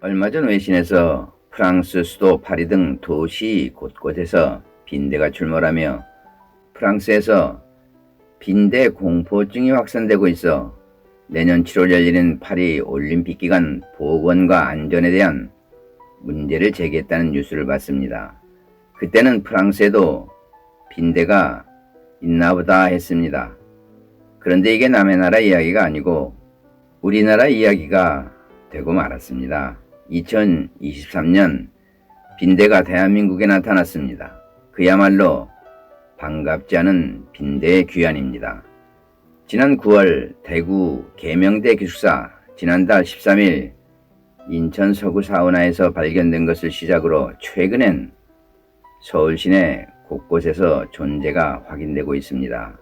얼마 전 외신에서 프랑스 수도 파리 등 도시 곳곳에서 빈대가 출몰하며 프랑스에서 빈대 공포증이 확산되고 있어 내년 7월 열리는 파리 올림픽 기간 보건과 안전에 대한 문제를 제기했다는 뉴스를 봤습니다. 그때는 프랑스에도 빈대가 있나 보다 했습니다. 그런데 이게 남의 나라 이야기가 아니고 우리나라 이야기가 되고 말았습니다. 2023년 빈대가 대한민국에 나타났습니다. 그야말로 반갑지 않은 빈대의 귀환입니다. 지난 9월 대구 계명대 기숙사 지난달 13일 인천 서구 사우나에서 발견된 것을 시작으로 최근엔 서울 시내 곳곳에서 존재가 확인되고 있습니다.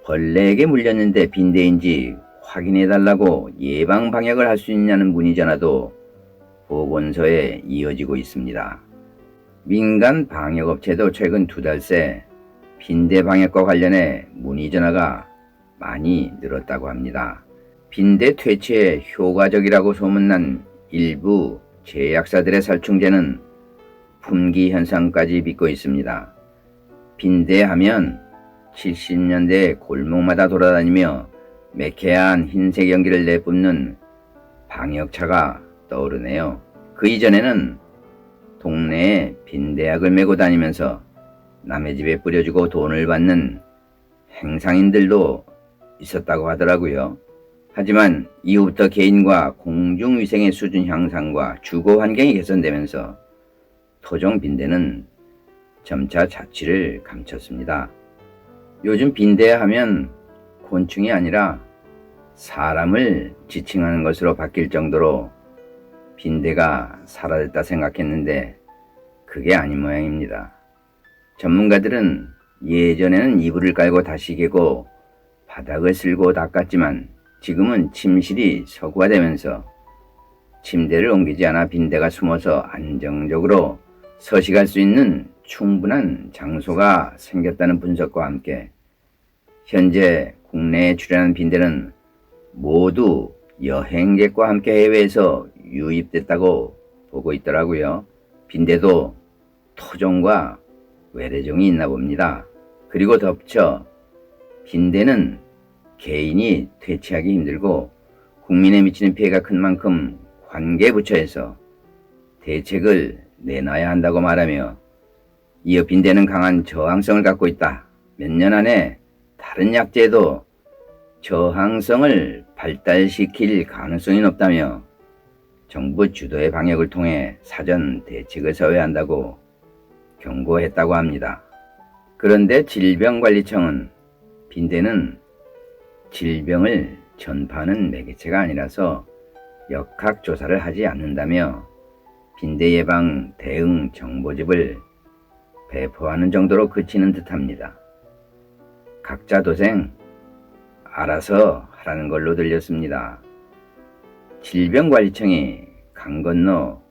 벌레에게 물렸는데 빈대인지 확인해달라고 예방 방역을 할 수 있냐는 문의 전화도 보건소에 이어지고 있습니다. 민간 방역업체도 최근 2달 새 빈대 방역과 관련해 문의 전화가 많이 늘었다고 합니다. 빈대 퇴치에 효과적이라고 소문난 일부 제약사들의 살충제는 품귀 현상까지 빚고 있습니다. 빈대하면 70년대 골목마다 돌아다니며 매캐한 흰색 연기를 내뿜는 방역차가 떠오르네요. 그 이전에는 동네에 빈대약을 메고 다니면서 남의 집에 뿌려주고 돈을 받는 행상인들도 있었다고 하더라고요. 하지만 이후부터 개인과 공중위생의 수준 향상과 주거 환경이 개선되면서 토종 빈대는 점차 자취를 감췄습니다. 요즘 빈대 하면 곤충이 아니라 사람을 지칭하는 것으로 바뀔 정도로 빈대가 사라졌다 생각했는데 그게 아닌 모양입니다. 전문가들은 예전에는 이불을 깔고 다시 개고 바닥을 쓸고 닦았지만 지금은 침실이 서구화되면서 침대를 옮기지 않아 빈대가 숨어서 안정적으로 서식할 수 있는 충분한 장소가 생겼다는 분석과 함께 현재 국내에 출현한 빈대는 모두 여행객과 함께 해외에서 유입됐다고 보고 있더라고요. 빈대도 토종과 외래종이 있나 봅니다. 그리고 덧붙여 빈대는 개인이 퇴치하기 힘들고 국민에 미치는 피해가 큰 만큼 관계부처에서 대책을 내놔야 한다고 말하며 이어 빈대는 강한 저항성을 갖고 있다. 몇 년 안에 다른 약제도 저항성을 발달시킬 가능성이 높다며 정부 주도의 방역을 통해 사전 대책을 세워야 한다고 경고했다고 합니다. 그런데 질병관리청은 빈대는 질병을 전파하는 매개체가 아니라서 역학조사를 하지 않는다며 빈대 예방 대응 정보집을 배포하는 정도로 그치는 듯합니다. 각자 도생 알아서 하라는 걸로 들렸습니다. 질병관리청이 강 건너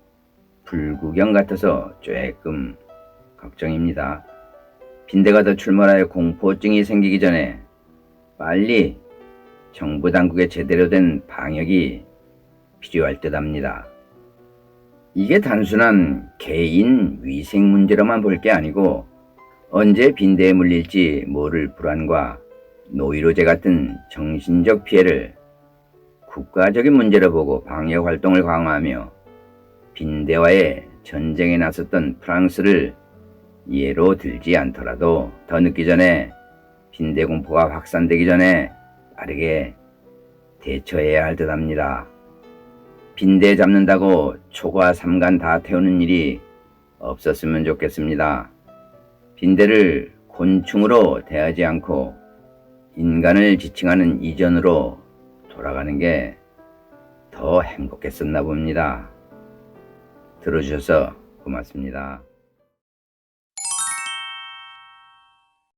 불구경 같아서 조금 걱정입니다. 빈대가 더 출몰하여 공포증이 생기기 전에 빨리 정부 당국의 제대로 된 방역이 필요할 듯합니다. 이게 단순한 개인 위생 문제로만 볼 게 아니고 언제 빈대에 물릴지 모를 불안과 노이로제 같은 정신적 피해를 국가적인 문제로 보고 방역 활동을 강화하며 빈대와의 전쟁에 나섰던 프랑스를 예로 들지 않더라도 더 늦기 전에 빈대 공포가 확산되기 전에 빠르게 대처해야 할 듯합니다. 빈대 잡는다고 초과 삼간 다 태우는 일이 없었으면 좋겠습니다. 빈대를 곤충으로 대하지 않고 인간을 지칭하는 이전으로 돌아가는 게 더 행복했었나 봅니다. 들어주셔서 고맙습니다.